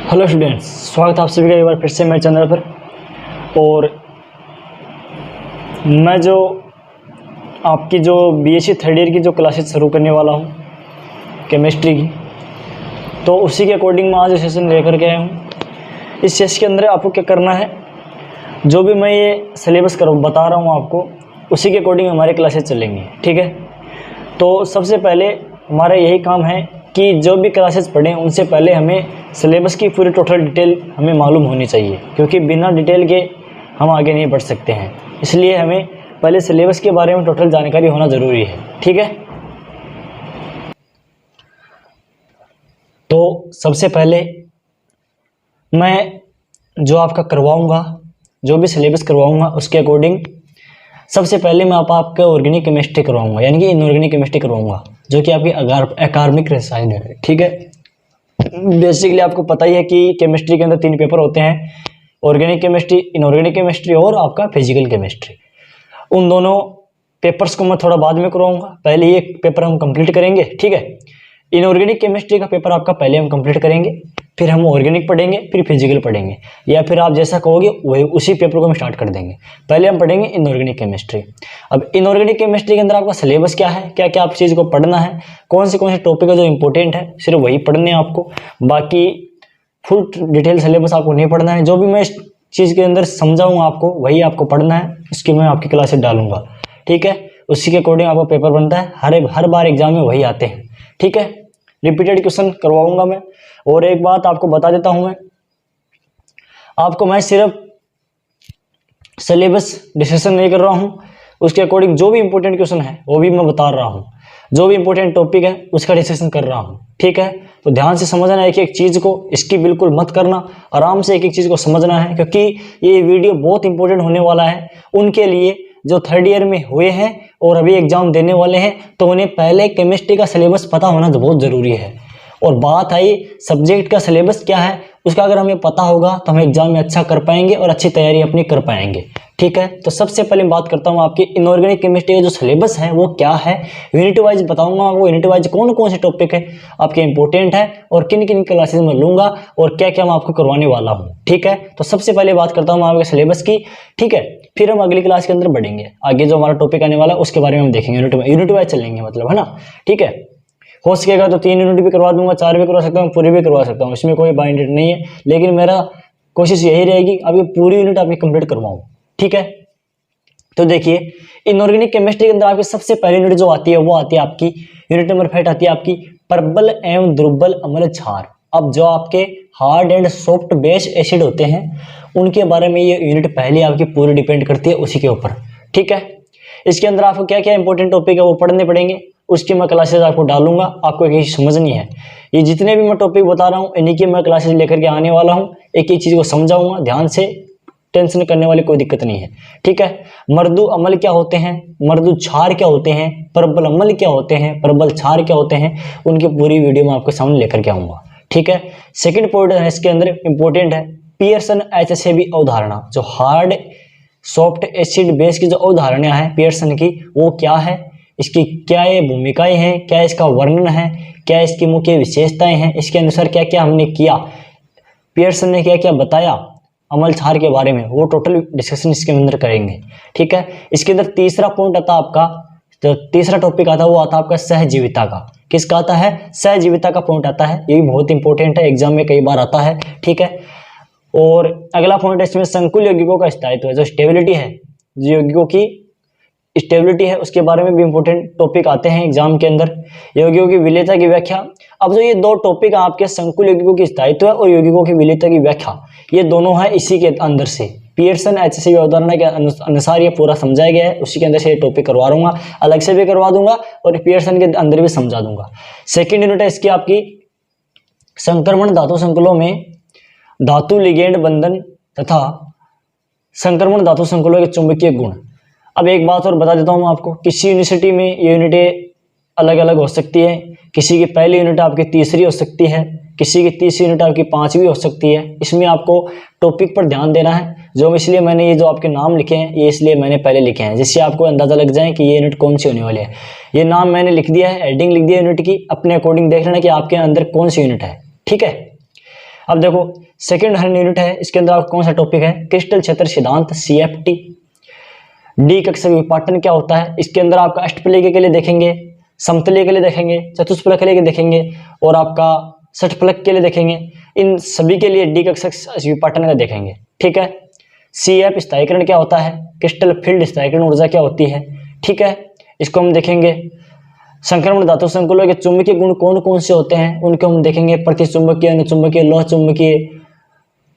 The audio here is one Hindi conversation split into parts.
हेलो स्टूडेंट्स, स्वागत है आप सभी का एक बार फिर से मेरे चैनल पर। और मैं जो आपकी जो बीएससी थर्ड ईयर की जो क्लासेस शुरू करने वाला हूँ केमिस्ट्री की, तो उसी के अकॉर्डिंग मैं आज सेशन लेकर के आया हूँ। इस सेशन के अंदर आपको क्या करना है, जो भी मैं ये सिलेबस बता रहा हूँ आपको, उसी के अकॉर्डिंग हमारे क्लासेस चलेंगी। ठीक है, तो सबसे पहले हमारा यही काम है कि जो भी क्लासेस पढ़ें उनसे पहले हमें सिलेबस की पूरी टोटल डिटेल हमें मालूम होनी चाहिए, क्योंकि बिना डिटेल के हम आगे नहीं बढ़ सकते हैं। इसलिए हमें पहले सिलेबस के बारे में टोटल जानकारी होना ज़रूरी है। ठीक है, तो सबसे पहले मैं जो आपका करवाऊँगा, जो भी सिलेबस करवाऊँगा उसके अकॉर्डिंग सबसे पहले मैं आपका ऑर्गेनिक केमिस्ट्री करवाऊँगा, यानी कि इनऑर्गेनिक केमिस्ट्री करवाऊँगा, जो कि आपकी अकार्बनिक रसायन है। ठीक है, बेसिकली आपको पता ही है कि केमिस्ट्री के अंदर 3 पेपर होते हैं, ऑर्गेनिक केमिस्ट्री, इनऑर्गेनिक केमिस्ट्री और आपका फिजिकल केमिस्ट्री। उन दोनों पेपर्स को मैं थोड़ा बाद में करवाऊँगा, पहले ये पेपर हम कंप्लीट करेंगे। ठीक है, इनऑर्गेनिक केमिस्ट्री का पेपर आपका पहले हम कंप्लीट करेंगे, फिर हम ऑर्गेनिक पढ़ेंगे, फिर फिजिकल पढ़ेंगे, या फिर आप जैसा कहोगे वही उसी पेपर को हम स्टार्ट कर देंगे। पहले हम पढ़ेंगे इनऑर्गेनिक केमिस्ट्री। अब इनऑर्गेनिक केमिस्ट्री के अंदर आपका सिलेबस क्या है, क्या क्या आप चीज़ को पढ़ना है, कौन से टॉपिक है जो इंपॉर्टेंट है, सिर्फ वही पढ़ने हैं आपको। बाकी फुल डिटेल सिलेबस आपको नहीं पढ़ना है। जो भी मैं इस चीज़ के अंदर समझाऊंगा आपको वही आपको पढ़ना है, इसकी मैं आपकी क्लासेस डालूंगा। ठीक है, उसी के अकॉर्डिंग आपका पेपर बनता है। हर बार एग्जाम में वही आते हैं। ठीक है, रिपीटेड क्वेश्चन करवाऊंगा मैं। और एक बात आपको बता देता हूं, मैं सिर्फ सिलेबस डिस्कशन नहीं कर रहा हूं, उसके अकॉर्डिंग जो भी इंपॉर्टेंट क्वेश्चन है वो भी मैं बता रहा हूं, जो भी इंपॉर्टेंट टॉपिक है उसका डिस्कशन कर रहा हूं। ठीक है, तो ध्यान से समझना एक एक चीज़ को, इसकी बिल्कुल मत करना, आराम से एक एक चीज़ को समझना है, क्योंकि ये वीडियो बहुत इंपॉर्टेंट होने वाला है उनके लिए जो थर्ड ईयर में हुए हैं और अभी एग्जाम देने वाले हैं। तो उन्हें पहले केमिस्ट्री का सिलेबस पता होना तो बहुत ज़रूरी है। और बात आई सब्जेक्ट का सिलेबस क्या है, उसका अगर हमें पता होगा तो हम एग्जाम में अच्छा कर पाएंगे और अच्छी तैयारी अपनी कर पाएंगे। ठीक है, तो सबसे पहले बात करता हूँ आपकी इनऑर्गेनिक केमिस्ट्री का जो सिलेबस है वो क्या है। यूनिट वाइज बताऊंगा आपको, यूनिट वाइज कौन कौन से टॉपिक है आपके इंपॉर्टेंट है और किन किन क्लासेस में लूंगा और क्या क्या मैं आपको करवाने वाला हूँ। ठीक है, तो सबसे पहले बात करता हूँ आपके सिलेबस की। ठीक है, फिर हम अगली क्लास के अंदर बढ़ेंगे, आगे जो हमारा टॉपिक आने वाला है उसके बारे में हम देखेंगे, यूनिट वाइज चलेंगे, मतलब है ना। ठीक है, हो सकेगा तो 3 यूनिट भी करवा दूंगा, 4 भी करवा सकता हूँ, पूरी भी करवा सकता हूँ, इसमें कोई बाइंडेड नहीं है। लेकिन मेरा कोशिश यही रहेगी अभी पूरी यूनिट आपकी कंप्लीट करवाऊँ। ठीक है, तो देखिए इनऑर्गेनिक केमिस्ट्री के अंदर आपकी सबसे पहली यूनिट जो आती है वो आती है आपकी यूनिट नंबर 5 आती है आपकी प्रबल एवं दुर्बल अम्ल क्षार। अब जो आपके hard and soft base acid होते हैं उनके बारे में ये यूनिट पहले आपकी पूरी डिपेंड करती है उसी के ऊपर। ठीक है, इसके अंदर आपको क्या क्या इंपॉर्टेंट टॉपिक है वो पढ़ने पड़ेंगे, उसकी मैं क्लासेस आपको डालूंगा, आपको एक एक समझनी है। ये जितने भी मैं टॉपिक बता रहा हूँ इन्हीं की मैं क्लासेस लेकर के आने वाला हूँ, एक एक चीज़ को समझाऊंगा ध्यान से, टेंशन करने वाली कोई दिक्कत नहीं है। ठीक है, मृदु अम्ल क्या होते हैं, मृदु क्षार क्या होते हैं, प्रबल अम्ल क्या होते हैं, प्रबल क्षार क्या होते हैं, उनकी पूरी वीडियो मैं आपके सामने लेकर के आऊंगा। ठीक है, सेकंड पॉइंट है इसके अंदर इंपॉर्टेंट है पियर्सन HCl अवधारणा। जो हार्ड सॉफ्ट एसिड बेस की जो अवधारणा है पियर्सन की, वो क्या है, इसकी क्या ये भूमिकाएं हैं, क्या इसका वर्णन है, क्या इसकी मुख्य विशेषताएं हैं, इसके अनुसार क्या क्या हमने किया, पियर्सन ने क्या क्या बताया अम्ल क्षार के बारे में, वो टोटल डिस्कशन इसके अंदर करेंगे। ठीक है, इसके अंदर तीसरा पॉइंट आता आपका, जो तीसरा टॉपिक आता है वो आता है आपका सहजीविता का। किसका आता है, सहजीविता का पॉइंट आता है, ये भी बहुत इंपॉर्टेंट है, एग्जाम में कई बार आता है। ठीक है, और अगला पॉइंट है इसमें संकुल यौगिकों का स्थायित्व है, जो स्टेबिलिटी है, जो यौगिकों की स्टेबिलिटी है उसके बारे में भी इंपॉर्टेंट टॉपिक आते हैं एग्जाम के अंदर। यौगिकों की विलेयता की व्याख्या। अब जो ये दो टॉपिक आपके संकुल यौगिकों की स्थायित्व है और यौगिकों की विलेयता की व्याख्या, ये दोनों है इसी के अंदर से, पियर्सन HCl अवधारणा के अनुसार ये पूरा समझाया गया है, उसी के अंदर से ये टॉपिक करवा दूंगा, अलग से भी करवा दूंगा और पियर्सन के अंदर भी समझा दूंगा। सेकेंड यूनिट है इसकी आपकी संक्रमण धातु संकुलों में धातु लिगेंड बंधन तथा संक्रमण धातु संकुलों के चुंबकीय गुण। अब एक बात और बता देता हूँ आपको, किसी यूनिवर्सिटी में ये यूनिटें अलग अलग हो सकती है, किसी की पहली यूनिट आपकी तीसरी हो सकती है, किसी की तीसरी यूनिट आपकी 5वीं हो सकती है। इसमें आपको टॉपिक पर ध्यान देना है, जो इसलिए मैंने ये जो आपके नाम लिखे हैं ये इसलिए मैंने पहले लिखे हैं जिससे आपको अंदाजा लग जाए कि ये यूनिट कौन सी होने वाली है। ये नाम मैंने लिख दिया है, हेडिंग लिख दिया यूनिट की, अपने अकॉर्डिंग देख लेना कि आपके अंदर कौन सी यूनिट है। ठीक है, अब देखो सेकंड हैंड यूनिट है, इसके अंदर आपका कौन सा टॉपिक है, क्रिस्टल क्षेत्र सिद्धांत CFT। डी कक्षा विपाटन क्या होता है, इसके अंदर आपका अष्टफलकीय के लिए देखेंगे, समतलीय के लिए देखेंगे, चतुष्फलक के लिए देखेंगे और आपका षटफलक के लिए देखेंगे। इन सभी के लिए डी कक्षा विपाटन का देखेंगे, ठीक है। CF स्थायीकरण क्या होता है, क्रिस्टल फील्ड स्थायीकरण ऊर्जा क्या होती है, ठीक है, इसको हम देखेंगे। संक्रमण धातु संकुलों के चुंबकीय गुण कौन कौन से होते हैं उनको हम देखेंगे, प्रतिचुंबकीय, अनुचुंबकीय, लोह चुंबकीय,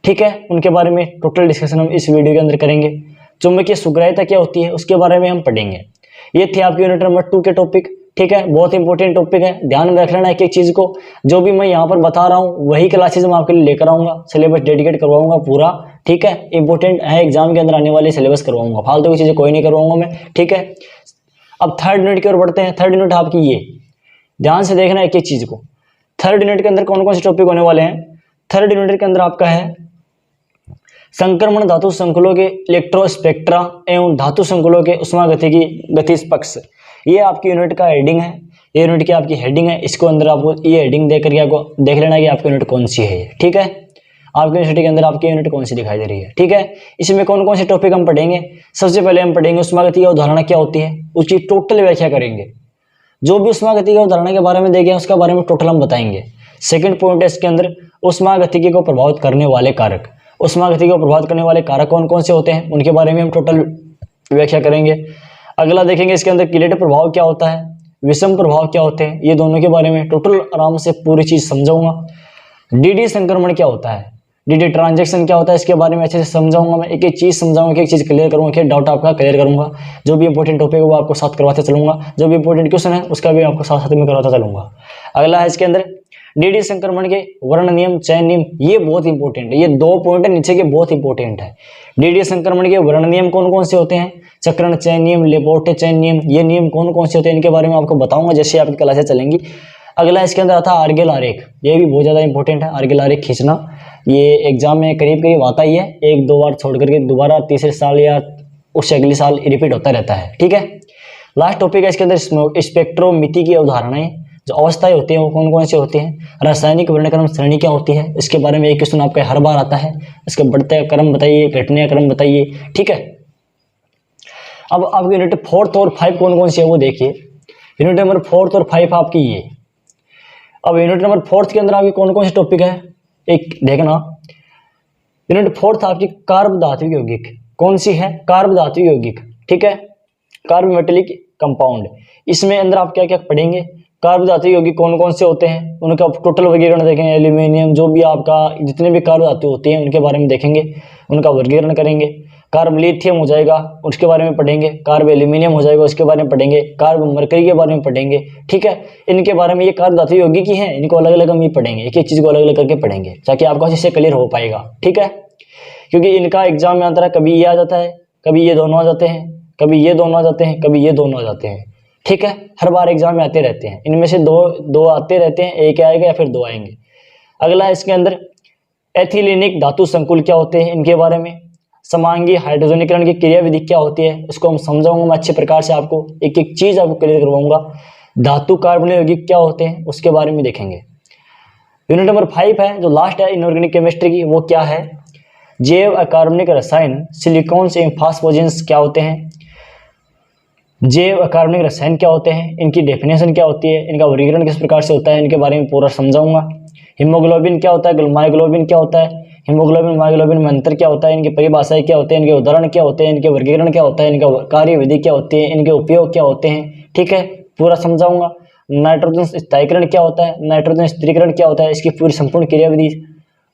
ठीक है, उनके बारे में टोटल डिस्कशन हम इस वीडियो के अंदर करेंगे। चुंबकीय सुग्राह्यता क्या होती है उसके बारे में हम पढ़ेंगे। ये थे आपके यूनिट नंबर 2 के टॉपिक, ठीक है, बहुत इंपॉर्टेंट टॉपिक है, ध्यान में रख लेना एक एक चीज को। जो भी मैं यहाँ पर बता रहा हूँ वही क्लासेज मैं आपके लिए लेकर आऊंगा, सिलेबस डेडिकेट करवाऊंगा पूरा, ठीक है, इंपॉर्टेंट है एग्जाम के अंदर आने वाले सिलेबस करवाऊंगा, फालतू की चीजें कोई नहीं करवाऊंगा मैं, ठीक है। अब थर्ड यूनिट की ओर बढ़ते हैं। थर्ड यूनिट आपकी ये, ध्यान से देखना एक एक चीज को। थर्ड यूनिट के अंदर कौन कौन से टॉपिक होने वाले हैं। थर्ड यूनिट के अंदर आपका है संक्रमण धातु संकुलों के इलेक्ट्रोस्पेक्ट्रा एवं धातु संकुलों के उष्मागतिकी गतिपक्ष। ये आपकी यूनिट का हेडिंग है, ये यूनिट की आपकी हेडिंग है, इसको अंदर आपको ये हेडिंग देख करके आपको देख लेना कि आपकी यूनिट कौन सी है, ठीक है। आपकी यूनिवर्सिटी के अंदर आपकी यूनिट कौन सी दिखाई दे रही है, ठीक है। इसमें कौन कौन से टॉपिक हम पढ़ेंगे। सबसे पहले हम पढ़ेंगे उष्मागतिकी अवधारणा क्या होती है, उसकी टोटल व्याख्या करेंगे। जो भी उष्मागतिकी अवधारणा के बारे में देखें उसके बारे में टोटल हम बताएंगे। सेकंड पॉइंट है इसके अंदर उष्मागतिकी को प्रभावित करने वाले कारक। उष्मागतिकी को प्रभावित करने वाले कारक कौन कौन से होते हैं उनके बारे में हम टोटल व्याख्या करेंगे। अगला देखेंगे इसके अंदर किलेट प्रभाव क्या होता है, विषम प्रभाव क्या होते हैं, ये दोनों के बारे में टोटल आराम से पूरी चीज समझाऊंगा। डीडी संक्रमण क्या होता है, डीडी ट्रांजैक्शन क्या होता है, इसके बारे में अच्छे से समझाऊंगा मैं, एक एक चीज समझाऊंगा, एक चीज क्लियर करूंगा, एक डाउट आपका क्लियर करूंगा। जो भी इंपॉर्टेंट टॉपिक है वो आपको साथ करवाते चलूंगा, जो भी इंपॉर्टेंट क्वेश्चन है उसका भी आपको साथ साथ में करवाता चलूंगा। अगला है इसके अंदर डीडी संक्रमण के वर्ण नियम, चयन नियम, ये बहुत इंपॉर्टेंट है, ये 2 पॉइंट है नीचे के बहुत इंपॉर्टेंट है। डीडी संक्रमण के वर्ण नियम कौन कौन से होते हैं, चक्रण चयन नियम, लेपोर्टे चयन नियम, ये नियम कौन कौन से होते हैं इनके बारे में आपको बताऊंगा जैसे आपकी क्लासें चलेंगी। अगला इसके अंदर आता है आर्गेल आरेख, ये भी बहुत ज्यादा इंपॉर्टेंट है, आर्गेल आरेख खींचना, ये एग्जाम में करीब करीब आता ही है, 1-2 बार छोड़ करके दोबारा तीसरे साल या उससे अगले साल रिपीट होता रहता है, ठीक है। लास्ट टॉपिक है इसके अंदर स्पेक्ट्रोमिति की अवधारणाएं, जो अवस्थाएं होती हैं वो कौन कौन से होती हैं। रासायनिक वर्णक्रम श्रेणी क्या होती है, इसके बारे में एक क्वेश्चन आपका हर बार आता है, इसके बढ़ते क्रम बताइए, घटने क्रम बताइए, ठीक है। अब आपकी यूनिट 4 और 5 कौन कौन से है वो देखिए। यूनिट नंबर 4 और 5 आपकी ये। अब यूनिट नंबर 4 के अंदर आपकी कौन कौन से टॉपिक है एक देखना। यूनिट 4 आपकी कार्ब धातु यौगिक, कौन सी है, कार्ब धातु यौगिक, ठीक है, कार्ब मेटेलिक कंपाउंड। इसमें अंदर आप क्या क्या पढ़ेंगे, कार्ब धातु यौगिक कौन कौन से होते हैं उनका टोटल वर्गीकरण देखेंगे। एल्यूमिनियम, जो भी आपका जितने भी कार्ब धातु होती हैं उनके बारे में देखेंगे, उनका वर्गीकरण करेंगे। कार्ब लिथियम हो जाएगा उसके बारे में पढ़ेंगे, कार्ब एल्यूमिनियम हो जाएगा उसके बारे में पढ़ेंगे, कार्ब मरकरी के बारे में पढ़ेंगे, ठीक है। इनके बारे में, ये कार्ब धातु यौगिक ही हैं, इनको अलग अलग हम ये पढ़ेंगे, एक एक चीज को अलग अलग करके पढ़ेंगे ताकि आपको अच्छे से क्लियर हो पाएगा, ठीक है। क्योंकि इनका एग्जाम में आता है, कभी ये आ जाता है, कभी ये दोनों आ जाते हैं, कभी ये दोनों आ जाते हैं, कभी ये दोनों आ जाते हैं, ठीक है। हर बार एग्जाम में आते रहते हैं, इनमें से दो आते रहते हैं, एक आएगा या फिर 2 आएंगे। अगला इसके अंदर एथिलीनिक धातु संकुल क्या होते हैं इनके बारे में। समांगी हाइड्रोजनीकरण की क्रिया विधि क्या होती है इसको हम समझाऊंगा मैं अच्छे प्रकार से, आपको एक एक चीज आपको क्लियर करवाऊंगा। धातु कार्बनिक यौगिक क्या होते हैं उसके बारे में देखेंगे। यूनिट नंबर 5 है जो लास्ट है इनऑर्गेनिक केमिस्ट्री की, वो क्या है, जैव अकार्बनिक रसायन सिलिकॉन से फास्फोजेंस क्या होते हैं, जैव अकार्बनिक रसायन क्या होते हैं, इनकी डेफिनेशन क्या होती है, इनका वर्गीकरण किस प्रकार से होता है, इनके बारे में पूरा समझाऊंगा। हीमोग्लोबिन क्या होता है, मायोग्लोबिन क्या होता है, हीमोग्लोबिन मायोग्लोबिन में अंतर क्या होता है, इनकी परिभाषाएं क्या होते हैं, इनके उदाहरण क्या होते हैं, इनके वर्गीकरण क्या होता है, इनका कार्य विधि क्या होती है, इनके उपयोग क्या होते हैं, ठीक है, पूरा समझाऊंगा। नाइट्रोजन स्थायीकरण क्या होता है, नाइट्रोजन स्थिरीकरण क्या होता है, इसकी पूरी संपूर्ण क्रिया विधि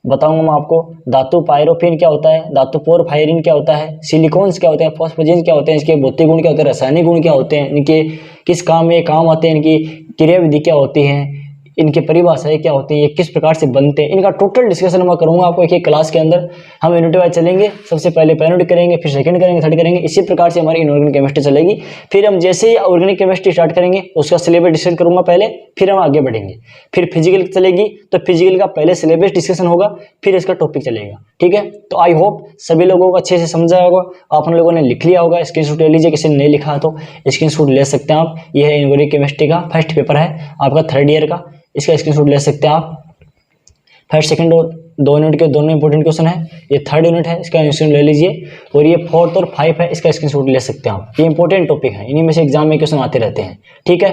बताऊंगा मैं आपको। धातु पायरोफिन क्या होता है, धातु पोरफायरिन क्या होता है, सिलिकॉन्स क्या होते हैं, फॉस्फोजेंस क्या होते हैं, इसके भौतिक गुण क्या होते हैं, रासायनिक गुण क्या होते हैं, इनके किस काम में काम आते हैं, इनकी क्रिया विधि क्या होती है, इनकी परिभाषाएं क्या होती हैं, ये किस प्रकार से बनते हैं, इनका टोटल डिस्कशन मैं करूंगा आपको एक एक क्लास के अंदर। हम यूनिट वाइज चलेंगे, सबसे पहले पहला यूनिट करेंगे, फिर सेकंड करेंगे, थर्ड करेंगे, इसी प्रकार से हमारी इनऑर्गेनिक केमिस्ट्री चलेगी। फिर हम जैसे ही ऑर्गेनिक केमिस्ट्री स्टार्ट करेंगे उसका सिलेबस डिस्कस करूंगा पहले, फिर हम आगे बढ़ेंगे। फिर फिजिकल चलेगी तो फिजिकल का पहले सिलेबस डिस्कशन होगा, फिर इसका टॉपिक चलेगा, ठीक है। तो आई होप सभी लोगों को अच्छे से समझा होगा, आप लोगों ने लिख लिया होगा, स्क्रीनशॉट ले लीजिए, किसी ने नहीं लिखा तो स्क्रीनशॉट ले सकते हैं आप। यह इनऑर्गेनिक केमिस्ट्री का फर्स्ट पेपर है आपका 3rd ईयर का, इसका स्क्रीनशॉट ले सकते हैं आप। फर्स्ट सेकंड और 2 यूनिट के दोनों इंपॉर्टेंट क्वेश्चन है। ये 3rd यूनिट है, इसका स्क्रीनशॉट ले लीजिए। और ये 4th और 5 है, इसका स्क्रीनशॉट ले सकते हैं आप। ये इंपॉर्टेंट टॉपिक है, इन्हीं में से एग्जाम में क्वेश्चन आते रहते हैं। ठीक है,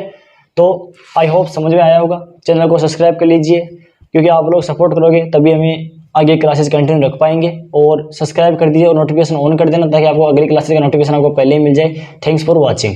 तो आई होप समझ में आया होगा। चैनल को सब्सक्राइब कर लीजिए, क्योंकि आप लोग सपोर्ट करोगे तभी हमें आगे क्लासेस कंटिन्यू रख पाएंगे। और सब्सक्राइब कर दीजिए और नोटिफिकेशन ऑन कर देना, ताकि आपको अगली क्लासेस का नोटिफिकेशन आपको पहले ही मिल जाए। Thanks for watching.